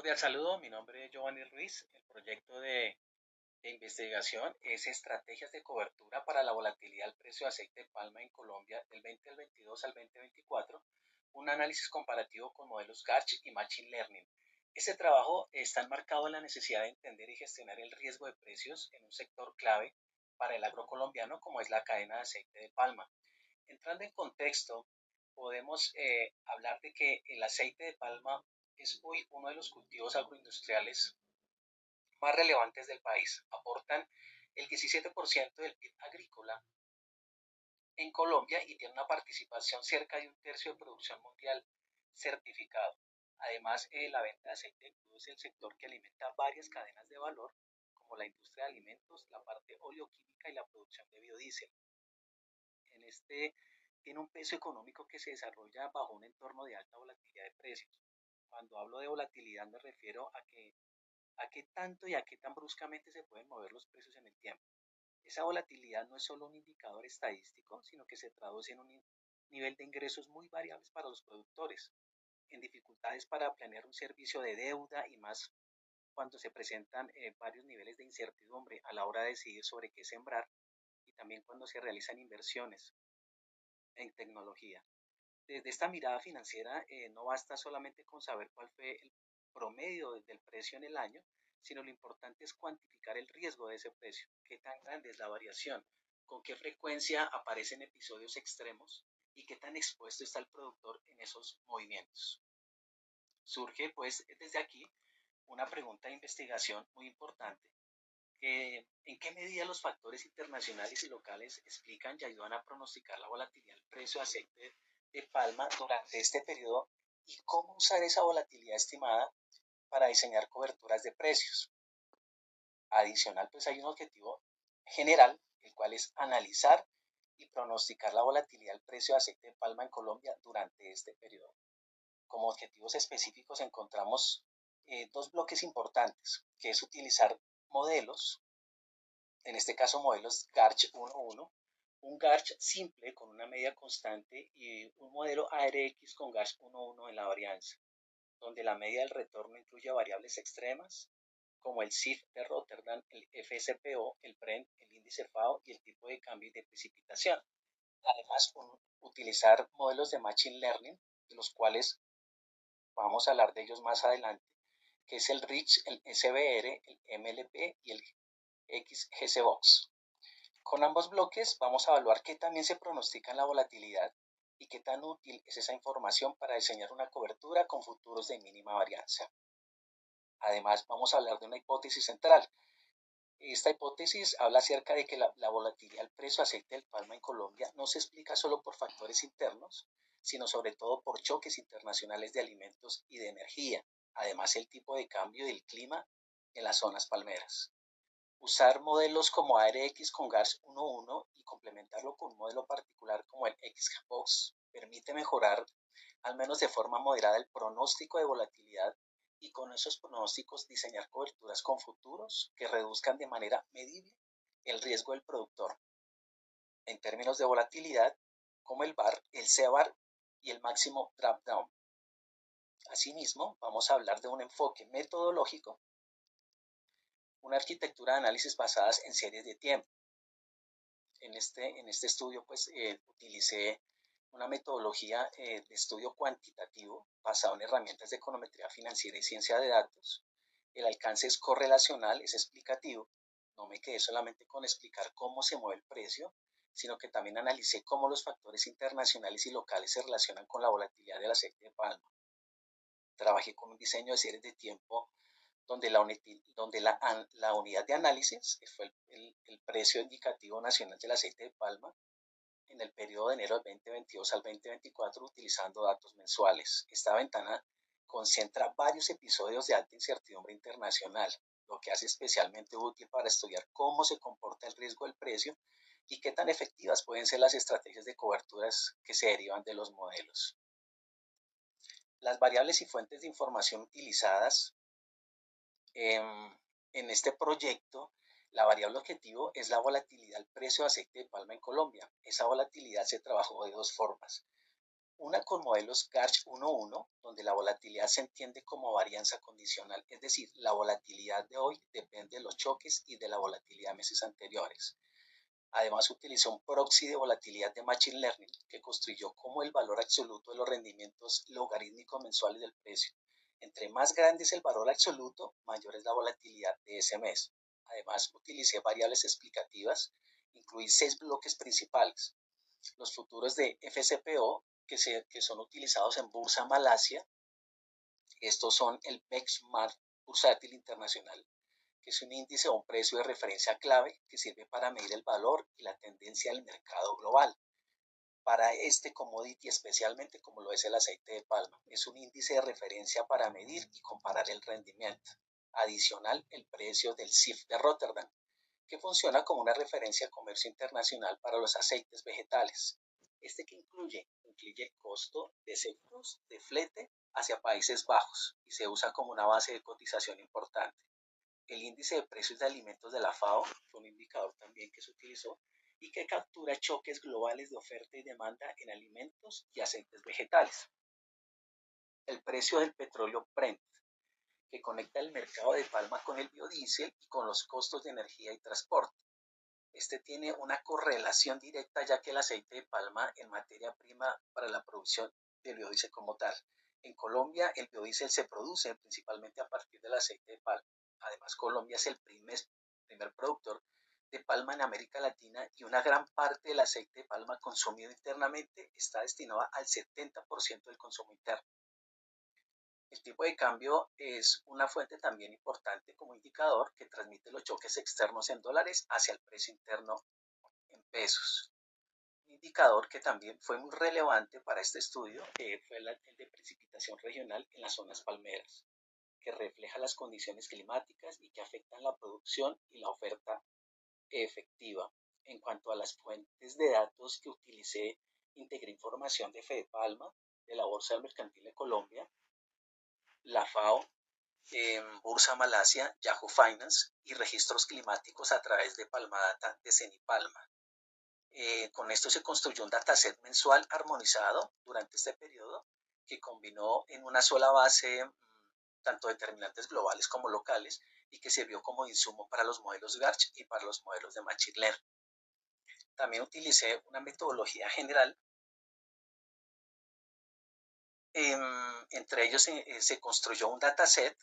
cordial saludo, mi nombre es Giovanni Ruiz. El proyecto de investigación es Estrategias de cobertura para la volatilidad del precio de aceite de palma en Colombia del 2022 al 2024, un análisis comparativo con modelos GARCH y Machine Learning. Este trabajo está enmarcado en la necesidad de entender y gestionar el riesgo de precios en un sector clave para el agro colombiano como es la cadena de aceite de palma. Entrando en contexto, podemos hablar de que el aceite de palma es hoy uno de los cultivos agroindustriales más relevantes del país. Aportan el 17% del PIB agrícola en Colombia y tiene una participación cerca de un tercio de producción mundial certificado. Además, la venta de aceite de crudo es el sector que alimenta varias cadenas de valor, como la industria de alimentos, la parte oleoquímica y la producción de biodiesel. En este tiene un peso económico que se desarrolla bajo un entorno de alta volatilidad de precios. Cuando hablo de volatilidad me refiero a qué tanto y a qué tan bruscamente se pueden mover los precios en el tiempo. Esa volatilidad no es solo un indicador estadístico, sino que se traduce en un nivel de ingresos muy variables para los productores, en dificultades para planear un servicio de deuda y más cuando se presentan varios niveles de incertidumbre a la hora de decidir sobre qué sembrar y también cuando se realizan inversiones en tecnología. Desde esta mirada financiera, no basta solamente con saber cuál fue el promedio del precio en el año, sino lo importante es cuantificar el riesgo de ese precio, qué tan grande es la variación, con qué frecuencia aparecen episodios extremos y qué tan expuesto está el productor en esos movimientos. Surge pues desde aquí una pregunta de investigación muy importante. ¿En qué medida los factores internacionales y locales explican y ayudan a pronosticar la volatilidad del precio de aceite de palma durante este periodo y cómo usar esa volatilidad estimada para diseñar coberturas de precios? Adicional, pues hay un objetivo general, el cual es analizar y pronosticar la volatilidad del precio de aceite de palma en Colombia durante este periodo. Como objetivos específicos encontramos dos bloques importantes, que es utilizar modelos, en este caso modelos GARCH 1.1, un GARCH simple con una media constante y un modelo ARX con GARCH 1.1 en la varianza, donde la media del retorno incluye variables extremas como el CIF de Rotterdam, el FSPO, el Brent, el índice FAO y el tipo de cambio y de precipitación. Además, utilizar modelos de Machine Learning, de los cuales vamos a hablar de ellos más adelante, que es el RICH, el SBR, el MLP y el XGCBox. Con ambos bloques vamos a evaluar qué también se pronostica en la volatilidad y qué tan útil es esa información para diseñar una cobertura con futuros de mínima varianza. Además, vamos a hablar de una hipótesis central. Esta hipótesis habla acerca de que la volatilidad del precio de aceite de palma en Colombia no se explica solo por factores internos, sino sobre todo por choques internacionales de alimentos y de energía. Además, el tipo de cambio del clima en las zonas palmeras. Usar modelos como ARX con GARS 1.1 y complementarlo con un modelo particular como el XGBox permite mejorar, al menos de forma moderada, el pronóstico de volatilidad y con esos pronósticos diseñar coberturas con futuros que reduzcan de manera medible el riesgo del productor en términos de volatilidad, como el VAR, el CVAR y el máximo drawdown. Asimismo, vamos a hablar de un enfoque metodológico, una arquitectura de análisis basadas en series de tiempo. En este estudio pues utilicé una metodología de estudio cuantitativo basado en herramientas de econometría financiera y ciencia de datos. El alcance es correlacional, es explicativo. No me quedé solamente con explicar cómo se mueve el precio, sino que también analicé cómo los factores internacionales y locales se relacionan con la volatilidad del aceite de palma. Trabajé con un diseño de series de tiempo donde la unidad de análisis fue el precio indicativo nacional del aceite de palma en el periodo de enero del 2022 al 2024 utilizando datos mensuales. Esta ventana concentra varios episodios de alta incertidumbre internacional, lo que hace especialmente útil para estudiar cómo se comporta el riesgo del precio y qué tan efectivas pueden ser las estrategias de coberturas que se derivan de los modelos. Las variables y fuentes de información utilizadas en este proyecto, la variable objetivo es la volatilidad del precio de aceite de palma en Colombia. Esa volatilidad se trabajó de dos formas. Una con modelos Garch 1.1, donde la volatilidad se entiende como varianza condicional, es decir, la volatilidad de hoy depende de los choques y de la volatilidad de meses anteriores. Además, utilizó un proxy de volatilidad de Machine Learning que construyó como el valor absoluto de los rendimientos logarítmicos mensuales del precio. Entre más grande es el valor absoluto, mayor es la volatilidad de ese mes. Además, utilicé variables explicativas, incluí 6 bloques principales. Los futuros de FCPO, que son utilizados en Bursa Malasia. Estos son el benchmark bursátil internacional, que es un índice o un precio de referencia clave que sirve para medir el valor y la tendencia del mercado global. Para este commodity, especialmente como lo es el aceite de palma, es un índice de referencia para medir y comparar el rendimiento. Adicional, el precio del CIF de Rotterdam, que funciona como una referencia a comercio internacional para los aceites vegetales. Este que incluye costo de seguros de flete hacia Países Bajos y se usa como una base de cotización importante. El índice de precios de alimentos de la FAO fue un indicador también que se utilizó y que captura choques globales de oferta y demanda en alimentos y aceites vegetales. El precio del petróleo Brent, que conecta el mercado de palma con el biodiesel y con los costos de energía y transporte. Este tiene una correlación directa ya que el aceite de palma en materia prima para la producción del biodiesel como tal. En Colombia el biodiesel se produce principalmente a partir del aceite de palma. Además, Colombia es el primer productor de palma en América Latina y una gran parte del aceite de palma consumido internamente está destinado al 70% del consumo interno. El tipo de cambio es una fuente también importante como indicador que transmite los choques externos en dólares hacia el precio interno en pesos. Un indicador que también fue muy relevante para este estudio fue el de precipitación regional en las zonas palmeras, que refleja las condiciones climáticas y que afectan la producción y la oferta efectiva. En cuanto a las fuentes de datos que utilicé, integré información de Fede Palma, de la Bolsa Mercantil de Colombia, la FAO, Bursa Malasia, Yahoo Finance y registros climáticos a través de Palmadata de Cenipalma. Con esto se construyó un dataset mensual armonizado durante este periodo que combinó en una sola base tanto determinantes globales como locales y que sirvió como insumo para los modelos Garch y para los modelos de Machine Learning. También utilicé una metodología general. Entre ellos se construyó un dataset.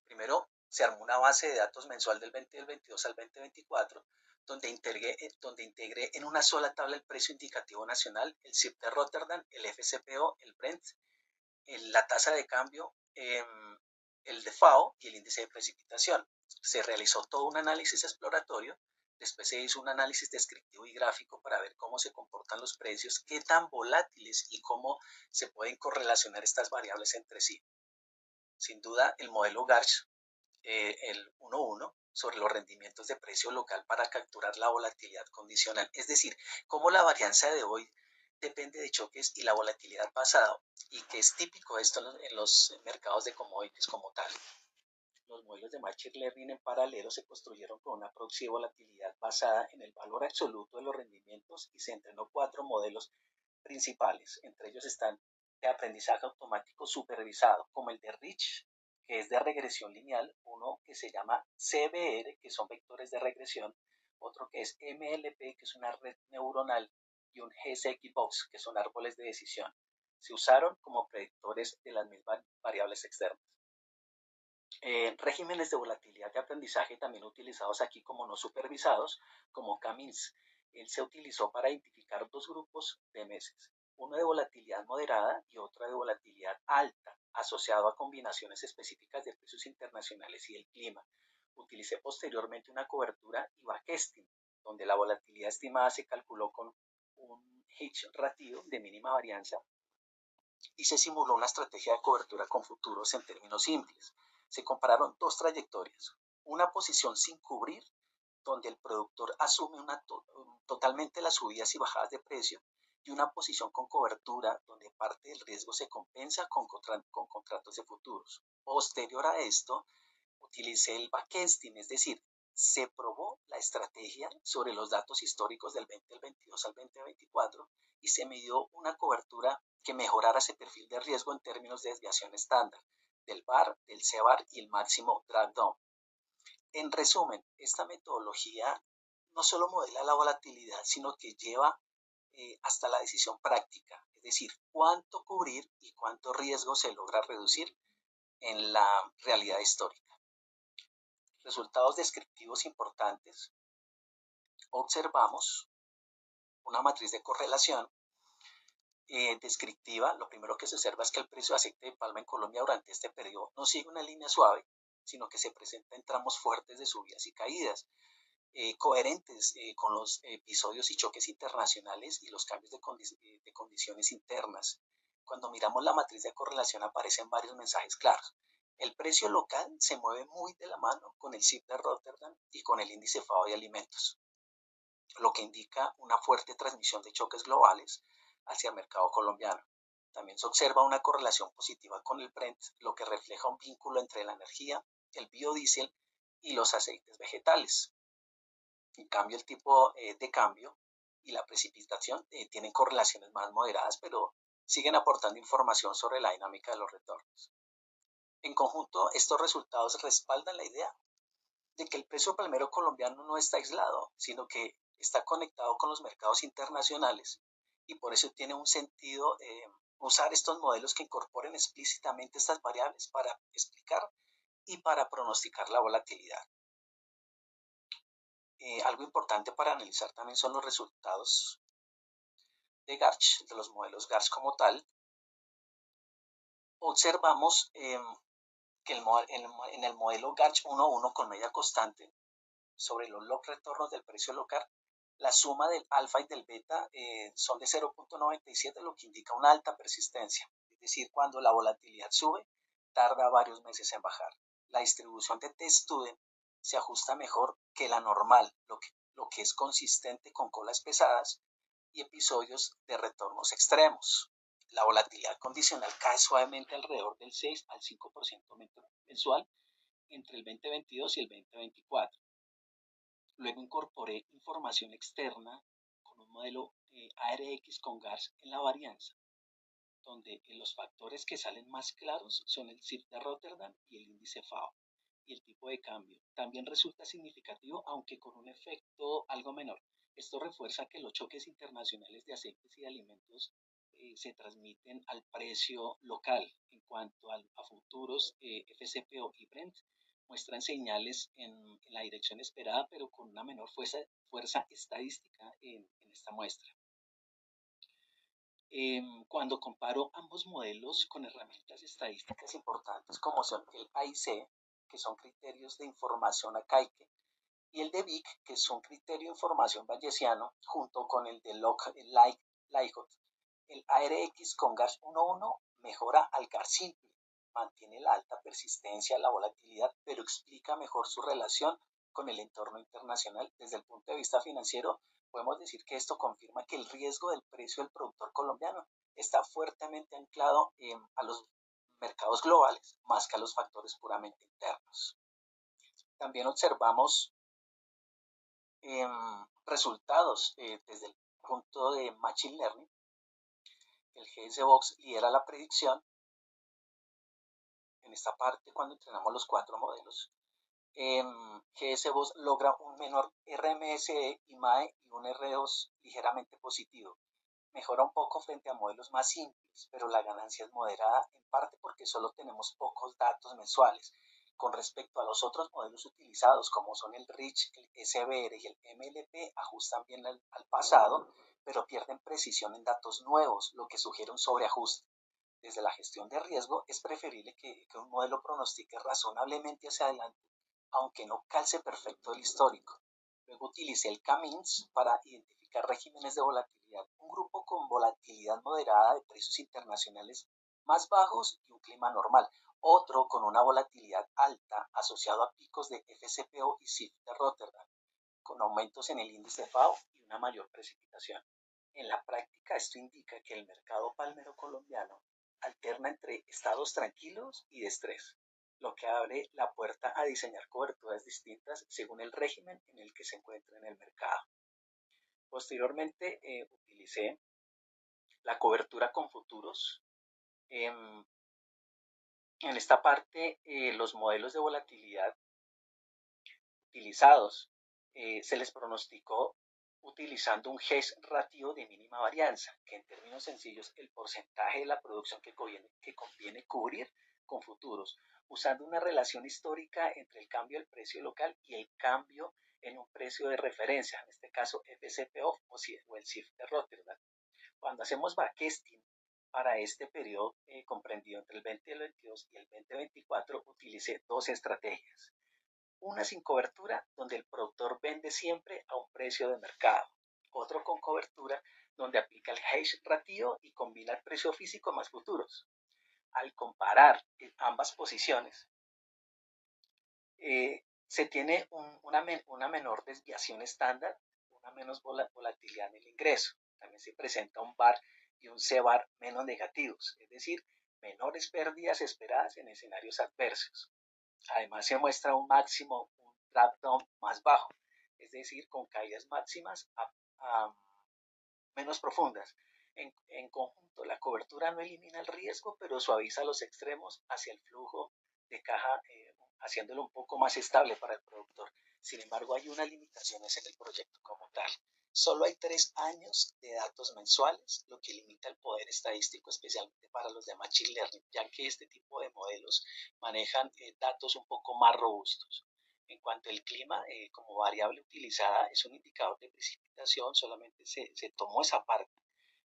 Primero se armó una base de datos mensual del 2022 al 2024, donde integré en una sola tabla el precio indicativo nacional, el CIF de Rotterdam, el FCPO, el Brent, la tasa de cambio, el de FAO y el índice de precipitación. Se realizó todo un análisis exploratorio, después se hizo un análisis descriptivo y gráfico para ver cómo se comportan los precios, qué tan volátiles y cómo se pueden correlacionar estas variables entre sí. Sin duda, el modelo Garch, el 1.1, sobre los rendimientos de precio local para capturar la volatilidad condicional, es decir, cómo la varianza de hoy depende de choques y la volatilidad pasada, y que es típico esto en los mercados de commodities como tal. Los modelos de Machine Learning en paralelo se construyeron con una proxy de volatilidad basada en el valor absoluto de los rendimientos y se entrenó 4 modelos principales. Entre ellos están de aprendizaje automático supervisado, como el de Rich, que es de regresión lineal, uno que se llama CBR, que son vectores de regresión, otro que es MLP, que es una red neuronal, y un GSX-Box, que son árboles de decisión. Se usaron como predictores de las mismas variables externas. Regímenes de volatilidad de aprendizaje también utilizados aquí como no supervisados, como Camins. Él se utilizó para identificar 2 grupos de meses, uno de volatilidad moderada y otro de volatilidad alta, asociado a combinaciones específicas de precios internacionales y el clima. Utilicé posteriormente una cobertura y backtesting, donde la volatilidad estimada se calculó con un hedge ratio de mínima varianza y se simuló una estrategia de cobertura con futuros en términos simples. Se compararon 2 trayectorias, una posición sin cubrir, donde el productor asume totalmente las subidas y bajadas de precio, y una posición con cobertura, donde parte del riesgo se compensa con contratos de futuros. Posterior a esto, utilicé el backtesting, es decir, Se probó la estrategia sobre los datos históricos del 2022 al 2024 y se midió una cobertura que mejorara ese perfil de riesgo en términos de desviación estándar del VAR, del CVAR y el máximo drawdown. En resumen, esta metodología no solo modela la volatilidad, sino que lleva hasta la decisión práctica, es decir, cuánto cubrir y cuánto riesgo se logra reducir en la realidad histórica. Resultados descriptivos importantes. Observamos una matriz de correlación descriptiva. Lo primero que se observa es que el precio de aceite de palma en Colombia durante este periodo no sigue una línea suave, sino que se presenta en tramos fuertes de subidas y caídas, coherentes con los episodios y choques internacionales y los cambios de condiciones internas. Cuando miramos la matriz de correlación aparecen varios mensajes claros. El precio local se mueve muy de la mano con el CIP de Rotterdam y con el índice FAO de alimentos, lo que indica una fuerte transmisión de choques globales hacia el mercado colombiano. También se observa una correlación positiva con el Brent, lo que refleja un vínculo entre la energía, el biodiesel y los aceites vegetales. En cambio, el tipo de cambio y la precipitación tienen correlaciones más moderadas, pero siguen aportando información sobre la dinámica de los retornos. En conjunto, estos resultados respaldan la idea de que el precio palmero colombiano no está aislado, sino que está conectado con los mercados internacionales y por eso tiene un sentido usar estos modelos que incorporen explícitamente estas variables para explicar y para pronosticar la volatilidad. Algo importante para analizar también son los resultados de Garch, de los modelos Garch como tal. Observamos que en el modelo Garch 1.1 con media constante sobre los log retornos del precio local, la suma del alfa y del beta son de 0.97, lo que indica una alta persistencia. Es decir, cuando la volatilidad sube, tarda varios meses en bajar. La distribución de T-Student se ajusta mejor que la normal, lo que es consistente con colas pesadas y episodios de retornos extremos. La volatilidad condicional cae suavemente alrededor del 6 al 5% mensual entre el 2022 y el 2024. Luego incorporé información externa con un modelo ARX con GARS en la varianza, donde los factores que salen más claros son el CIP de Rotterdam y el índice FAO. Y el tipo de cambio también resulta significativo, aunque con un efecto algo menor. Esto refuerza que los choques internacionales de aceites y de alimentos se transmiten al precio local. En cuanto a futuros, FCPO y Brent muestran señales en la dirección esperada, pero con una menor fuerza estadística en esta muestra. Cuando comparo ambos modelos con herramientas estadísticas importantes como son el AIC, que son criterios de información arcaica, y el de VIC, que es un criterio de información bayesiano, junto con el de Likert, el ARX con GARS 1.1 mejora al GARS simple, mantiene la alta persistencia, la volatilidad, pero explica mejor su relación con el entorno internacional. Desde el punto de vista financiero, podemos decir que esto confirma que el riesgo del precio del productor colombiano está fuertemente anclado a los mercados globales más que a los factores puramente internos. También observamos resultados desde el punto de Machine Learning. El GSBox lidera la predicción en esta parte cuando entrenamos los 4 modelos. GSBox logra un menor RMSE y MAE y un R2 ligeramente positivo. Mejora un poco frente a modelos más simples, pero la ganancia es moderada en parte porque solo tenemos pocos datos mensuales. Con respecto a los otros modelos utilizados, como son el RICH, el SBR y el MLP, ajustan bien al pasado, pero pierden precisión en datos nuevos, lo que sugiere un sobreajuste. Desde la gestión de riesgo, es preferible que un modelo pronostique razonablemente hacia adelante, aunque no calce perfecto el histórico. Luego utilicé el CAMINS para identificar regímenes de volatilidad, un grupo con volatilidad moderada de precios internacionales más bajos y un clima normal, otro con una volatilidad alta asociado a picos de FCPO y CIF de Rotterdam, con aumentos en el índice FAO y una mayor precipitación. En la práctica, esto indica que el mercado palmero colombiano alterna entre estados tranquilos y de estrés, lo que abre la puerta a diseñar coberturas distintas según el régimen en el que se encuentra en el mercado. Posteriormente, utilicé la cobertura con futuros. En esta parte, los modelos de volatilidad utilizados se les pronosticó utilizando un hedge ratio de mínima varianza, que en términos sencillos el porcentaje de la producción que conviene cubrir con futuros, usando una relación histórica entre el cambio del precio local y el cambio en un precio de referencia, en este caso FCPO o el CIF de Rotterdam. Cuando hacemos backtesting para este periodo comprendido entre el 2022 y el 2024, utilicé dos estrategias. Una sin cobertura, donde el productor vende siempre a un precio de mercado. Otro con cobertura, donde aplica el hedge ratio y combina el precio físico más futuros. Al comparar ambas posiciones, se tiene una menor desviación estándar, una menos volatilidad en el ingreso. También se presenta un VAR y un CVAR menos negativos, es decir, menores pérdidas esperadas en escenarios adversos. Además se muestra un máximo, un drop down más bajo, es decir, con caídas máximas a menos profundas. En conjunto, la cobertura no elimina el riesgo, pero suaviza los extremos hacia el flujo de caja, haciéndolo un poco más estable para el productor. Sin embargo, hay unas limitaciones en el proyecto como tal. Solo hay 3 años de datos mensuales, lo que limita el poder estadístico, especialmente para los de Machine Learning, ya que este tipo de modelos manejan datos un poco más robustos. En cuanto al clima, como variable utilizada, es un indicador de precipitación, solamente se tomó esa parte,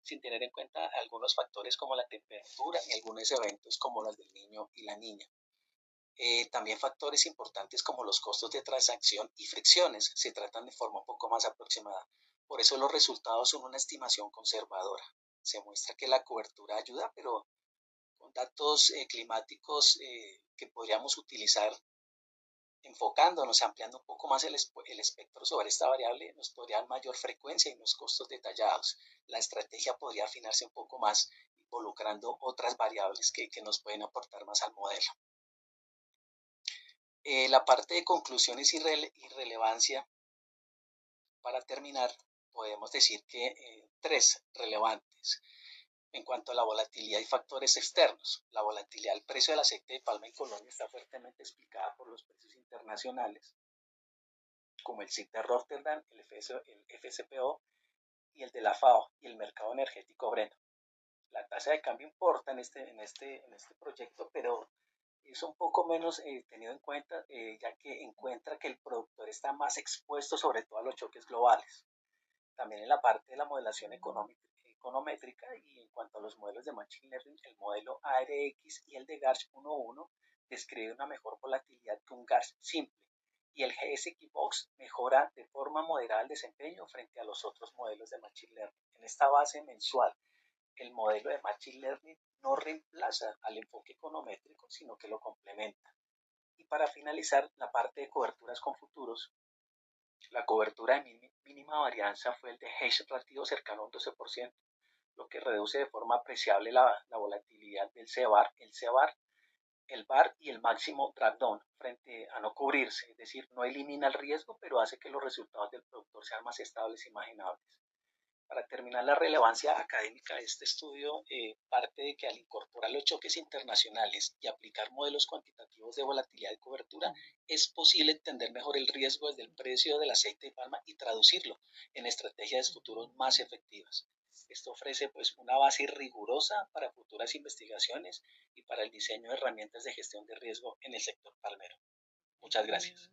sin tener en cuenta algunos factores como la temperatura y algunos eventos como los del niño y la niña. También factores importantes como los costos de transacción y fricciones se tratan de forma un poco más aproximada. Por eso los resultados son una estimación conservadora. Se muestra que la cobertura ayuda, pero con datos climáticos que podríamos utilizar enfocándonos, ampliando un poco más el espectro sobre esta variable, nos podría dar mayor frecuencia y unos costos detallados. La estrategia podría afinarse un poco más, involucrando otras variables que nos pueden aportar más al modelo. La parte de conclusiones y relevancia, para terminar, podemos decir que 3 relevantes. En cuanto a la volatilidad y factores externos, la volatilidad del precio del aceite de palma en Colombia está fuertemente explicada por los precios internacionales, como el CIF de Rotterdam, el FCPO y el de la FAO y el mercado energético Brent. La tasa de cambio importa en este proyecto, pero es un poco menos tenido en cuenta, ya que encuentra que el productor está más expuesto sobre todo a los choques globales. También en la parte de la modelación econométrica y en cuanto a los modelos de Machine Learning, el modelo ARX y el de GARCH 1.1 describe una mejor volatilidad que un GARCH simple, y el GSX-Box mejora de forma moderada el desempeño frente a los otros modelos de Machine Learning. En esta base mensual, el modelo de Machine Learning no reemplaza al enfoque econométrico, sino que lo complementa. Y para finalizar, la parte de coberturas con futuros, la cobertura de mínima varianza fue el de hedge ratio cercano a un 12%, lo que reduce de forma apreciable la volatilidad del CVAR, el VAR y el máximo drawdown frente a no cubrirse, es decir, no elimina el riesgo, pero hace que los resultados del productor sean más estables e imaginables. Para terminar, la relevancia académica de este estudio parte de que al incorporar los choques internacionales y aplicar modelos cuantitativos de volatilidad y cobertura, es posible entender mejor el riesgo desde el precio del aceite de palma y traducirlo en estrategias futuros más efectivas. Esto ofrece pues una base rigurosa para futuras investigaciones y para el diseño de herramientas de gestión de riesgo en el sector palmero. Muchas gracias.